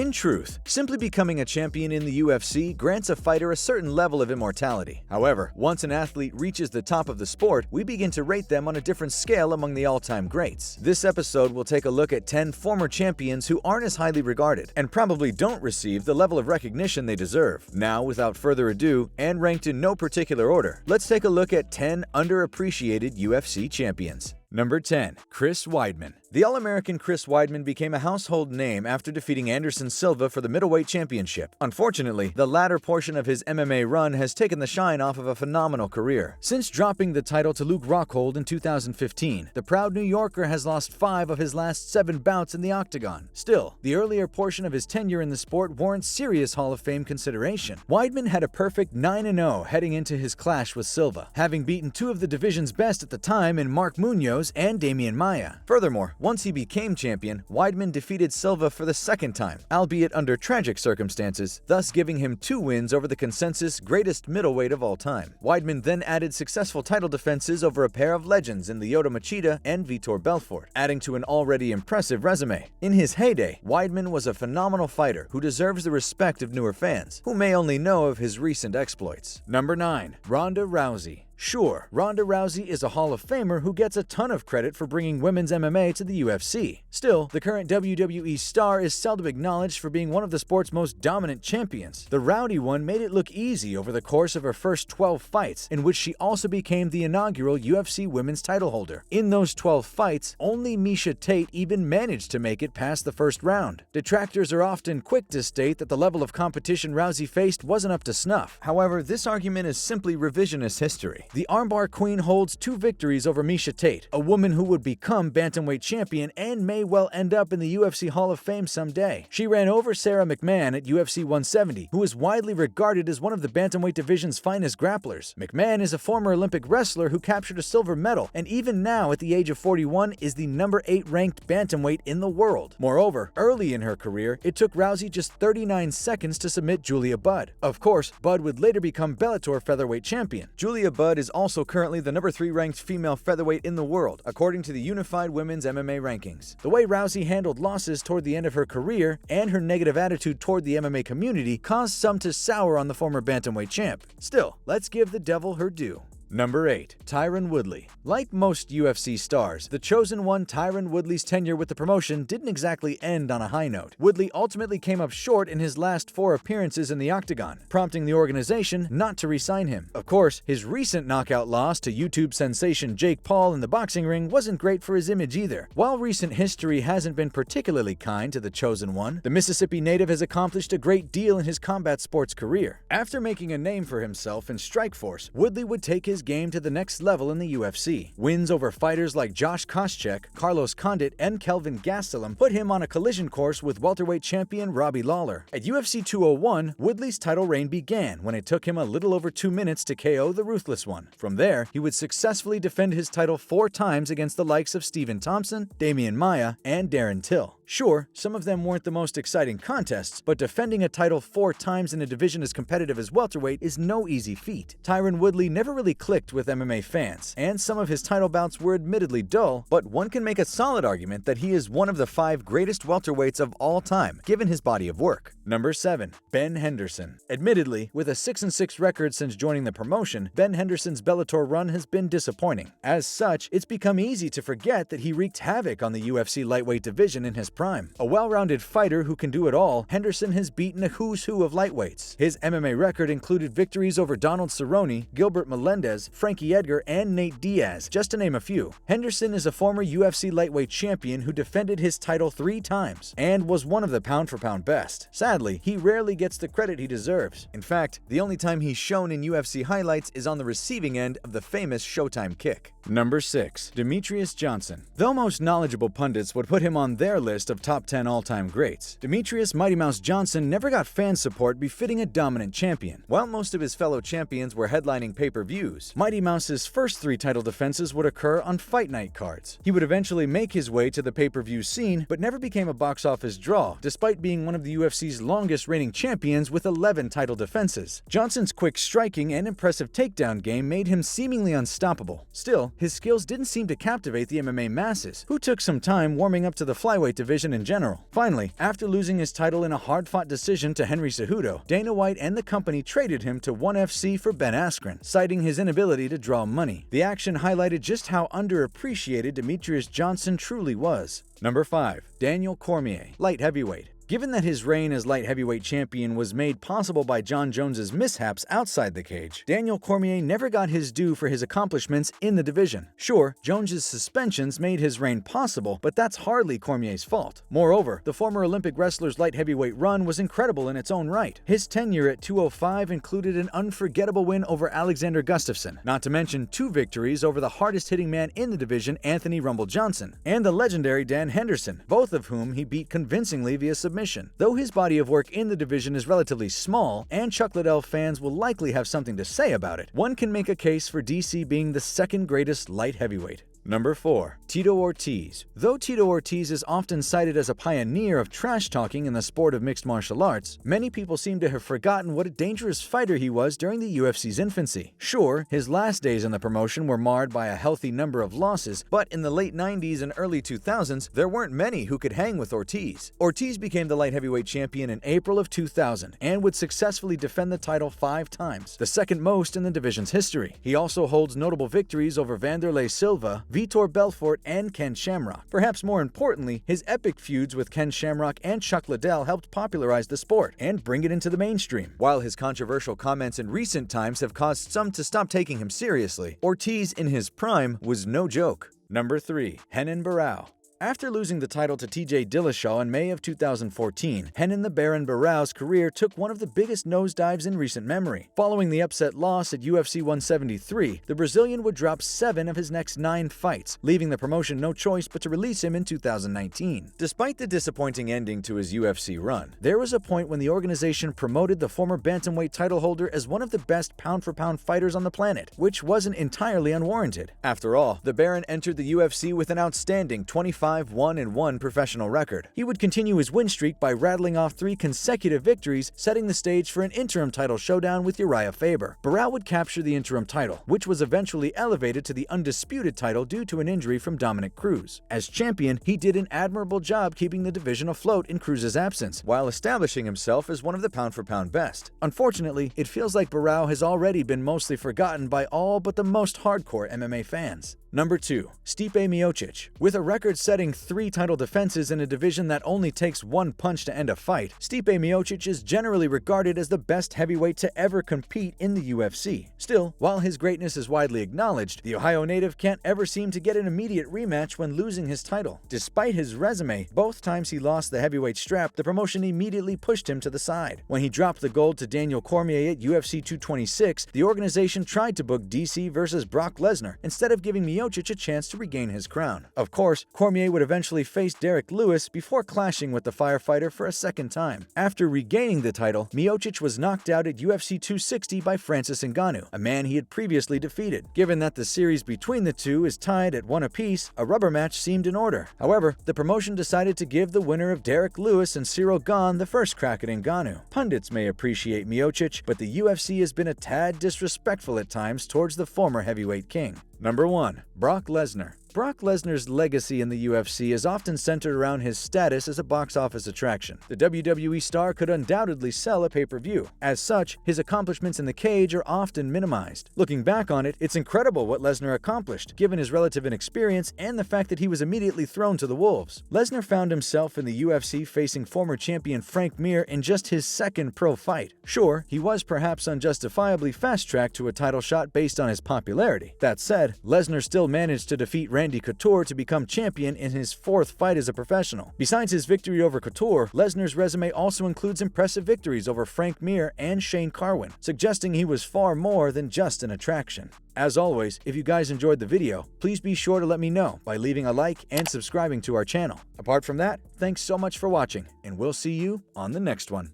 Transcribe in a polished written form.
In truth, simply becoming a champion in the UFC grants a fighter a certain level of immortality. However, once an athlete reaches the top of the sport, we begin to rate them on a different scale among the all-time greats. This episode will take a look at 10 former champions who aren't as highly regarded and probably don't receive the level of recognition they deserve. Now, without further ado, and ranked in no particular order, let's take a look at 10 underappreciated UFC champions. Number 10. Chris Weidman. The All-American Chris Weidman became a household name after defeating Anderson Silva for the middleweight championship. Unfortunately, the latter portion of his MMA run has taken the shine off of a phenomenal career. Since dropping the title to Luke Rockhold in 2015, the proud New Yorker has lost 5 of his last 7 bouts in the octagon. Still, the earlier portion of his tenure in the sport warrants serious Hall of Fame consideration. Weidman had a perfect 9-0 heading into his clash with Silva, having beaten 2 of the division's best at the time in Mark Munoz and Damian Maia. Furthermore, once he became champion, Weidman defeated Silva for the second time, albeit under tragic circumstances, thus giving him 2 wins over the consensus greatest middleweight of all time. Weidman then added successful title defenses over a pair of legends in Lyoto Machida and Vitor Belfort, adding to an already impressive resume. In his heyday, Weidman was a phenomenal fighter who deserves the respect of newer fans, who may only know of his recent exploits. Number 9. Ronda Rousey. Sure, Ronda Rousey is a Hall of Famer who gets a ton of credit for bringing women's MMA to the UFC. Still, the current WWE star is seldom acknowledged for being one of the sport's most dominant champions. The rowdy one made it look easy over the course of her first 12 fights, in which she also became the inaugural UFC women's title holder. In those 12 fights, only Miocic Tate even managed to make it past the first round. Detractors are often quick to state that the level of competition Rousey faced wasn't up to snuff. However, this argument is simply revisionist history. The armbar queen holds 2 victories over Miocic Tate, a woman who would become bantamweight champion and may well end up in the UFC Hall of Fame someday. She ran over Sarah McMahon at UFC 170, who is widely regarded as one of the bantamweight division's finest grapplers. McMahon is a former Olympic wrestler who captured a silver medal, and even now at the age of 41 is the number 8 ranked bantamweight in the world. Moreover, early in her career, it took Rousey just 39 seconds to submit Julia Budd. Of course, Budd would later become Bellator featherweight champion. Julia Budd is also currently the number 3 ranked female featherweight in the world, according to the Unified Women's MMA Rankings. The way Rousey handled losses toward the end of her career and her negative attitude toward the MMA community caused some to sour on the former bantamweight champ. Still, let's give the devil her due. Number 8. Tyron Woodley. Like most UFC stars, the chosen one Tyron Woodley's tenure with the promotion didn't exactly end on a high note. Woodley ultimately came up short in his last 4 appearances in the octagon, prompting the organization not to re-sign him. Of course, his recent knockout loss to YouTube sensation Jake Paul in the boxing ring wasn't great for his image either. While recent history hasn't been particularly kind to the chosen one, the Mississippi native has accomplished a great deal in his combat sports career. After making a name for himself in Strikeforce, Woodley would take his game to the next level in the UFC. Wins over fighters like Josh Koscheck, Carlos Condit, and Kelvin Gastelum put him on a collision course with welterweight champion Robbie Lawler. At UFC 201, Woodley's title reign began when it took him a little over 2 minutes to KO the Ruthless One. From there, he would successfully defend his title 4 times against the likes of Stephen Thompson, Damian Maia, and Darren Till. Sure, some of them weren't the most exciting contests, but defending a title 4 times in a division as competitive as welterweight is no easy feat. Tyron Woodley never really clicked with MMA fans, and some of his title bouts were admittedly dull, but one can make a solid argument that he is one of the 5 greatest welterweights of all time, given his body of work. Number 7. Ben Henderson. Admittedly, with a 6-6 record since joining the promotion, Ben Henderson's Bellator run has been disappointing. As such, it's become easy to forget that he wreaked havoc on the UFC lightweight division in his prime. A well-rounded fighter who can do it all, Henderson has beaten a who's who of lightweights. His MMA record included victories over Donald Cerrone, Gilbert Melendez, Frankie Edgar, and Nate Diaz, just to name a few. Henderson is a former UFC lightweight champion who defended his title 3 times, and was one of the pound-for-pound best. Sadly, he rarely gets the credit he deserves. In fact, the only time he's shown in UFC highlights is on the receiving end of the famous Showtime kick. Number 6. Demetrious Johnson. Though most knowledgeable pundits would put him on their list of top 10 all-time greats, Demetrious Mighty Mouse Johnson never got fan support befitting a dominant champion. While most of his fellow champions were headlining pay-per-views, Mighty Mouse's first 3 title defenses would occur on fight night cards. He would eventually make his way to the pay-per-view scene, but never became a box office draw, despite being one of the UFC's longest reigning champions with 11 title defenses. Johnson's quick striking and impressive takedown game made him seemingly unstoppable. Still, his skills didn't seem to captivate the MMA masses, who took some time warming up to the flyweight division in general. Finally, after losing his title in a hard-fought decision to Henry Cejudo, Dana White and the company traded him to ONE FC for Ben Askren, citing his inability to draw money. The action highlighted just how underappreciated Demetrious Johnson truly was. Number 5. Daniel Cormier, light heavyweight. Given that his reign as light heavyweight champion was made possible by Jon Jones's mishaps outside the cage, Daniel Cormier never got his due for his accomplishments in the division. Sure, Jones's suspensions made his reign possible, but that's hardly Cormier's fault. Moreover, the former Olympic wrestler's light heavyweight run was incredible in its own right. His tenure at 205 included an unforgettable win over Alexander Gustafsson, not to mention 2 victories over the hardest-hitting man in the division, Anthony "Rumble" Johnson, and the legendary Dan Henderson, both of whom he beat convincingly via submission. Though his body of work in the division is relatively small, and Chuck Liddell fans will likely have something to say about it, one can make a case for DC being the second greatest light heavyweight. Number 4. Tito Ortiz. Though Tito Ortiz is often cited as a pioneer of trash-talking in the sport of mixed martial arts, many people seem to have forgotten what a dangerous fighter he was during the UFC's infancy. Sure, his last days in the promotion were marred by a healthy number of losses, but in the late 90s and early 2000s, there weren't many who could hang with Ortiz. Ortiz became the light heavyweight champion in April of 2000 and would successfully defend the title 5 times, the second most in the division's history. He also holds notable victories over Vanderlei Silva, Vitor Belfort, and Ken Shamrock. Perhaps more importantly, his epic feuds with Ken Shamrock and Chuck Liddell helped popularize the sport and bring it into the mainstream. While his controversial comments in recent times have caused some to stop taking him seriously, Ortiz in his prime was no joke. Number 3. Henna Barao. After losing the title to TJ Dillashaw in May of 2014, Henna Barao's career took one of the biggest nosedives in recent memory. Following the upset loss at UFC 173, the Brazilian would drop 7 of his next 9 fights, leaving the promotion no choice but to release him in 2019. Despite the disappointing ending to his UFC run, there was a point when the organization promoted the former bantamweight title holder as one of the best pound-for-pound fighters on the planet, which wasn't entirely unwarranted. After all, the Baron entered the UFC with an outstanding 25-1-1 professional record. He would continue his win streak by rattling off 3 consecutive victories, setting the stage for an interim title showdown with Uriah Faber. Barao would capture the interim title, which was eventually elevated to the undisputed title due to an injury from Dominic Cruz. As champion, he did an admirable job keeping the division afloat in Cruz's absence, while establishing himself as one of the pound-for-pound best. Unfortunately, it feels like Barao has already been mostly forgotten by all but the most hardcore MMA fans. Number 2. Stipe Miocic. With a record-setting 3 title defenses in a division that only takes 1 punch to end a fight, Stipe Miocic is generally regarded as the best heavyweight to ever compete in the UFC. Still, while his greatness is widely acknowledged, the Ohio native can't ever seem to get an immediate rematch when losing his title. Despite his resume, both times he lost the heavyweight strap, the promotion immediately pushed him to the side. When he dropped the gold to Daniel Cormier at UFC 226, the organization tried to book DC versus Brock Lesnar instead of giving Miocic a chance to regain his crown. Of course, Cormier would eventually face Derek Lewis before clashing with the firefighter for a second time. After regaining the title, Miocic was knocked out at UFC 260 by Francis Ngannou, a man he had previously defeated. Given that the series between the two is tied at 1 apiece, a rubber match seemed in order. However, the promotion decided to give the winner of Derek Lewis and Cyril Gane the first crack at Ngannou. Pundits may appreciate Miocic, but the UFC has been a tad disrespectful at times towards the former heavyweight king. Number 1. Brock Lesnar. Brock Lesnar's legacy in the UFC is often centered around his status as a box office attraction. The WWE star could undoubtedly sell a pay-per-view. As such, his accomplishments in the cage are often minimized. Looking back on it, it's incredible what Lesnar accomplished, given his relative inexperience and the fact that he was immediately thrown to the wolves. Lesnar found himself in the UFC facing former champion Frank Mir in just his second pro fight. Sure, he was perhaps unjustifiably fast-tracked to a title shot based on his popularity. That said, Lesnar still managed to defeat Randy Couture to become champion in his 4th fight as a professional. Besides his victory over Couture, Lesnar's resume also includes impressive victories over Frank Mir and Shane Carwin, suggesting he was far more than just an attraction. As always, if you guys enjoyed the video, please be sure to let me know by leaving a like and subscribing to our channel. Apart from that, thanks so much for watching, and we'll see you on the next one.